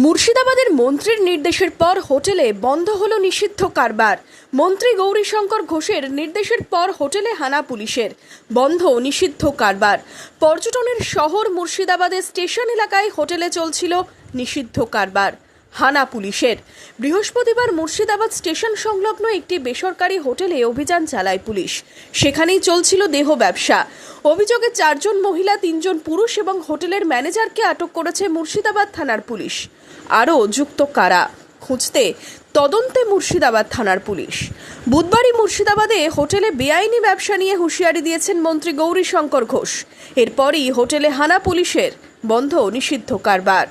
মুর্শিদাবাদের মন্ত্রীর নির্দেশের পর হোটেলে বন্ধ হলো নিষিদ্ধ কারবার। মন্ত্রী গৌরীশঙ্কর ঘোষের নির্দেশের পর হোটেলে হানা পুলিশের, বন্ধ নিষিদ্ধ কারবার। পর্যটনের শহর মুর্শিদাবাদের স্টেশন এলাকায় হোটেলে চলছিল নিষিদ্ধ কারবার, হানা পুলিশের। বৃহস্পতিবার মুর্শিদাবাদ স্টেশন সংলগ্ন একটি বেসরকারি হোটেলে অভিযান চালায় পুলিশ। সেখানেই চলছিল দেহ ব্যবসা। অভিযোগে 4 জন মহিলা, 3 জন পুরুষ এবং হোটেলের ম্যানেজারকে আটক করেছে মুর্শিদাবাদ থানার পুলিশ। আরও যুক্ত কারা খুঁজতে তদন্তে মুর্শিদাবাদ থানার পুলিশ। বুধবারই মুর্শিদাবাদে হোটেলে বেআইনি ব্যবসা নিয়ে হুঁশিয়ারি দিয়েছেন মন্ত্রী গৌরীশঙ্কর ঘোষ। এরপরই হোটেলে হানা পুলিশের, বন্ধ নিষিদ্ধ কারবার।